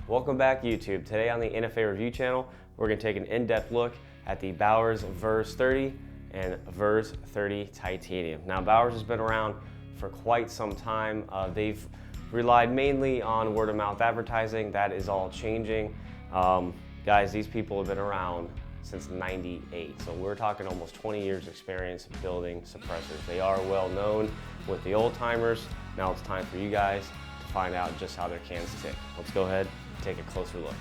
Welcome back YouTube. Today on the NFA Review channel, we're going to take an in-depth look at the Bowers VERS30 and VERS30 Titanium. Now Bowers has been around for quite some time. They've relied mainly on word-of-mouth advertising. That is all changing. Guys, these people have been around since '98, so we're talking almost 20 years experience building suppressors. They are well known with the old timers. Now it's time for you guys to find out just how their cans tick. Let's go ahead and take a closer look.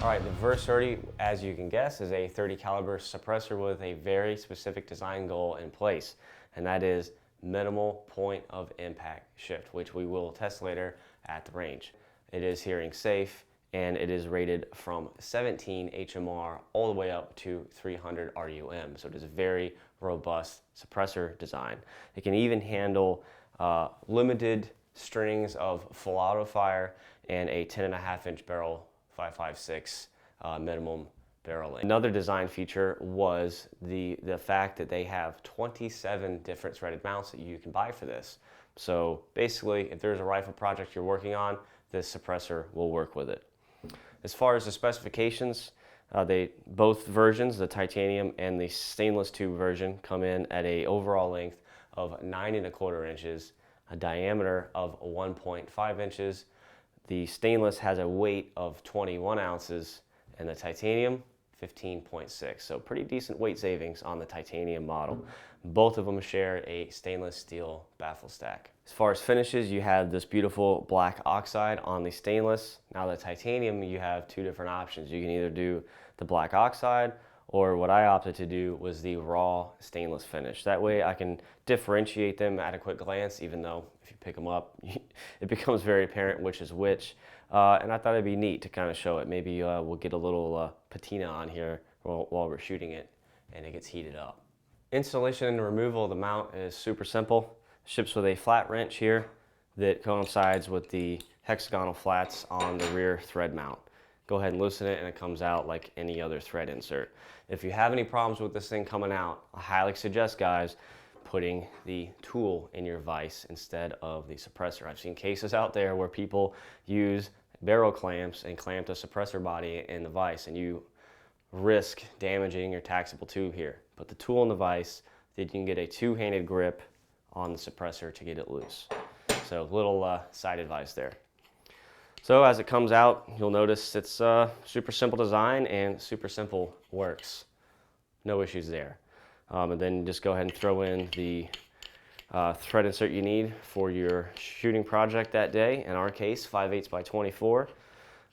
All right, the VERS30, as you can guess, is a 30 caliber suppressor with a very specific design goal in place, and that is minimal point of impact shift, which we will test later at the range. It is hearing safe, and it is rated from 17 HMR all the way up to 300 RUM, so it is a very robust suppressor design. It can even handle limited strings of full auto fire and a 10.5-inch barrel 5.56 minimum barrel length. Another design feature was the fact that they have 27 different threaded mounts that you can buy for this. So basically, if there's a rifle project you're working on, this suppressor will work with it. As far as the specifications, both versions, the titanium and the stainless tube version, come in at a overall length of 9.25 inches, a diameter of 1.5 inches. The stainless has a weight of 21 ounces and the titanium 15.6, so pretty decent weight savings on the titanium model. Both of them share a stainless steel baffle stack. As far as finishes, you have this beautiful black oxide on the stainless. Now the titanium, you have two different options. You can either do the black oxide, or what I opted to do was the raw stainless finish. That way I can differentiate them at a quick glance, even though if you pick them up, it becomes very apparent which is which. And I thought it'd be neat to kind of show it. Maybe we'll get a little patina on here while we're shooting it and it gets heated up. Installation and removal of the mount is super simple. Ships with a flat wrench here that coincides with the hexagonal flats on the rear thread mount. Go ahead and loosen it and it comes out like any other thread insert. If you have any problems with this thing coming out, I highly suggest, guys, putting the tool in your vise instead of the suppressor. I've seen cases out there where people use barrel clamps and clamp the suppressor body in the vise, and you risk damaging your taxable tube here. Put the tool in the vise, then you can get a two-handed grip on the suppressor to get it loose. So little side advice there. So as it comes out, you'll notice it's super simple design and super simple works. No issues there. And then just go ahead and throw in the thread insert you need for your shooting project that day. In our case, 5/8 by 24.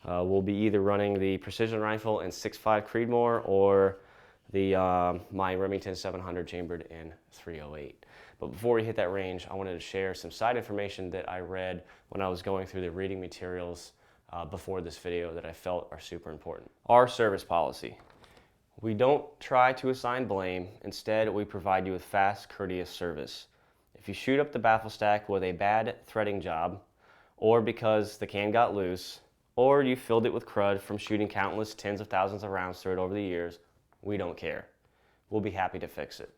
We'll be either running the precision rifle in 6.5 Creedmoor or the my Remington 700 chambered in 308. But before we hit that range, I wanted to share some side information that I read when I was going through the reading materials before this video that I felt are super important. Our service policy. We don't try to assign blame. Instead, we provide you with fast, courteous service. If you shoot up the baffle stack with a bad threading job, or because the can got loose, or you filled it with crud from shooting countless tens of thousands of rounds through it over the years, we don't care. We'll be happy to fix it.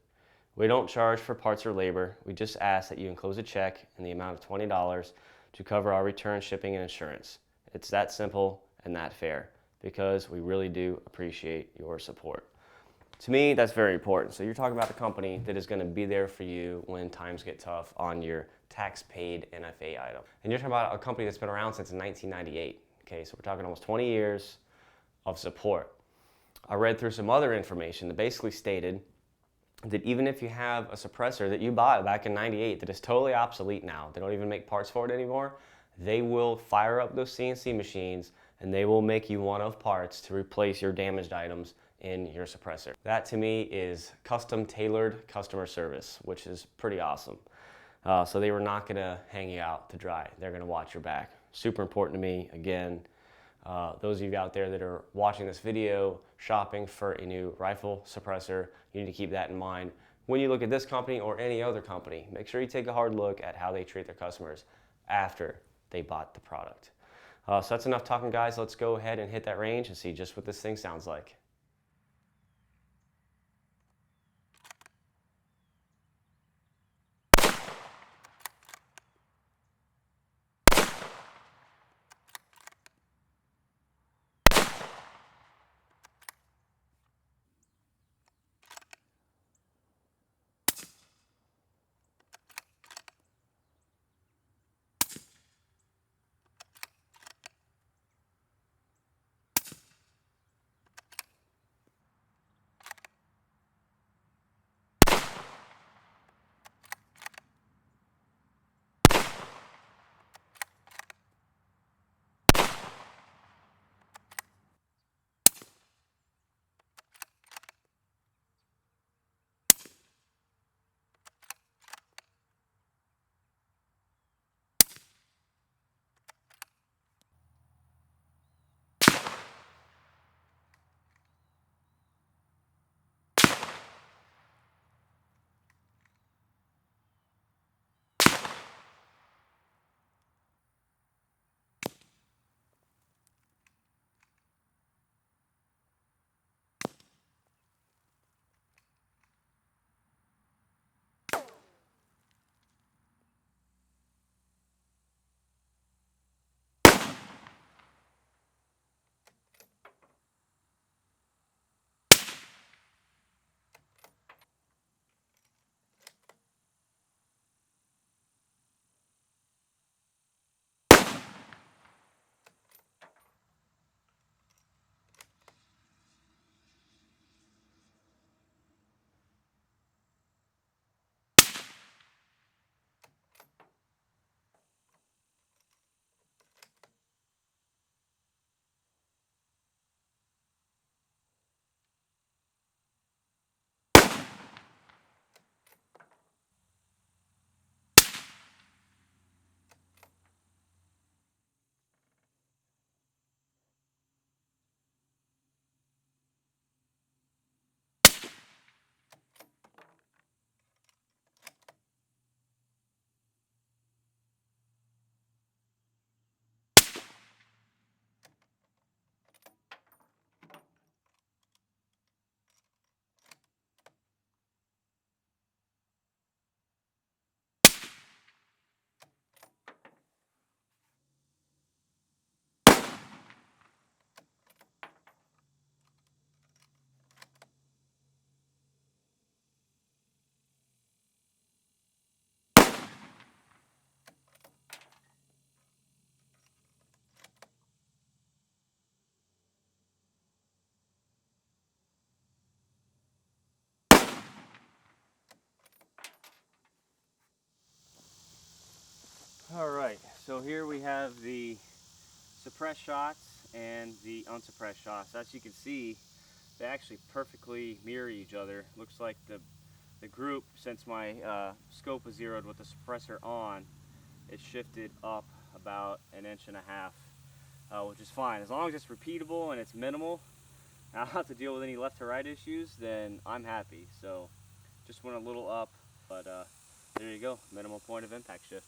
We don't charge for parts or labor. We just ask that you enclose a check in the amount of $20 to cover our return, shipping, and insurance. It's that simple and that fair, because we really do appreciate your support. To me, that's very important. So you're talking about a company that is going to be there for you when times get tough on your tax-paid NFA item. And you're talking about a company that's been around since 1998. Okay, so we're talking almost 20 years of support. I read through some other information that basically stated that even if you have a suppressor that you bought back in '98 that is totally obsolete now, they don't even make parts for it anymore, they will fire up those CNC machines and they will make you one of parts to replace your damaged items in your suppressor. That to me is custom tailored customer service, which is pretty awesome. So they were not gonna hang you out to dry. They're gonna watch your back. Super important to me. Again, those of you out there that are watching this video, shopping for a new rifle suppressor, you need to keep that in mind. When you look at this company or any other company, make sure you take a hard look at how they treat their customers after they bought the product. So that's enough talking, guys. Let's go ahead and hit that range and see just what this thing sounds like. All right, so here we have the suppressed shots and the unsuppressed shots. As you can see, they actually perfectly mirror each other. Looks like the group, since my scope was zeroed with the suppressor on, it shifted up about 1.5 inches, which is fine. As long as it's repeatable and it's minimal, I don't have to deal with any left to right issues, then I'm happy. So just went a little up, but there you go, minimal point of impact shift.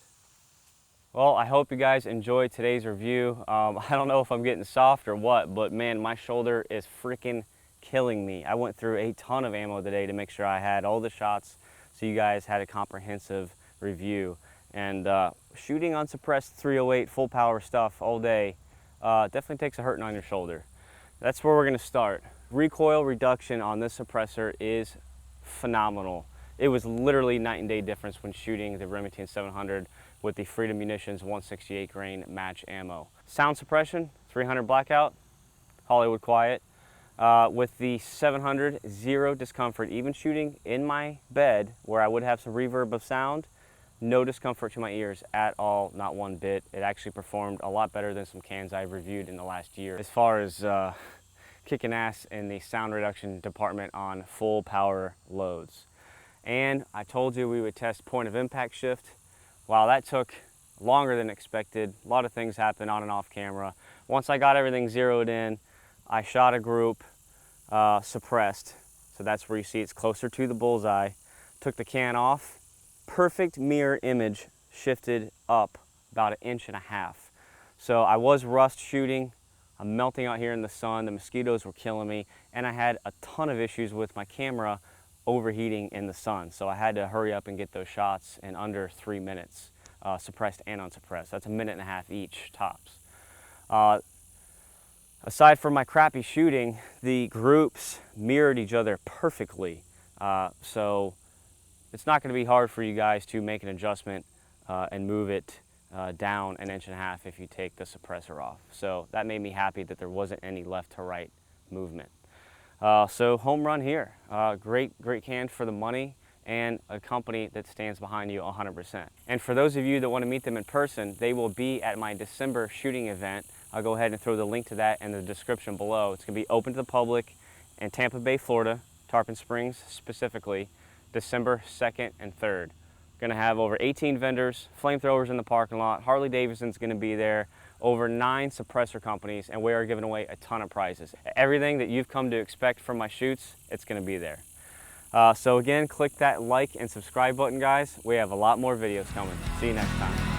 Well, I hope you guys enjoyed today's review. I don't know if I'm getting soft or what, but man, my shoulder is freaking killing me. I went through a ton of ammo today to make sure I had all the shots so you guys had a comprehensive review. And shooting unsuppressed 308 full power stuff all day definitely takes a hurting on your shoulder. That's where we're gonna start. Recoil reduction on this suppressor is phenomenal. It was literally night and day difference when shooting the Remington 700 with the Freedom Munitions 168 grain match ammo. Sound suppression, 300 blackout, Hollywood quiet. With the 700, zero discomfort. Even shooting in my bed where I would have some reverb of sound, no discomfort to my ears at all, not one bit. It actually performed a lot better than some cans I've reviewed in the last year. As far as kicking ass in the sound reduction department on full power loads. And I told you we would test point of impact shift. Wow, that took longer than expected. A lot of things happened on and off camera. Once I got everything zeroed in, I shot a group suppressed. So that's where you see it's closer to the bullseye. Took the can off. Perfect mirror image shifted up about 1.5 inches. So I was rust shooting. I'm melting out here in the sun. The mosquitoes were killing me, and I had a ton of issues with my camera overheating in the sun. So I had to hurry up and get those shots in under 3 minutes, suppressed and unsuppressed. That's a minute and a half each, tops. Aside from my crappy shooting, the groups mirrored each other perfectly. So it's not going to be hard for you guys to make an adjustment and move it down 1.5 inches if you take the suppressor off. So that made me happy that there wasn't any left to right movement. So home run here. Great can for the money, and a company that stands behind you 100%. And for those of you that want to meet them in person, they will be at my December shooting event. I'll go ahead and throw the link to that in the description below. It's going to be open to the public in Tampa Bay, Florida, Tarpon Springs specifically, December 2nd and 3rd. Going to have over 18 vendors, flamethrowers in the parking lot, Harley Davidson's going to be there, over 9 suppressor companies, and we are giving away a ton of prizes. Everything that you've come to expect from my shoots, it's going to be there. So again, click that like and subscribe button, guys. We have a lot more videos coming. See you next time.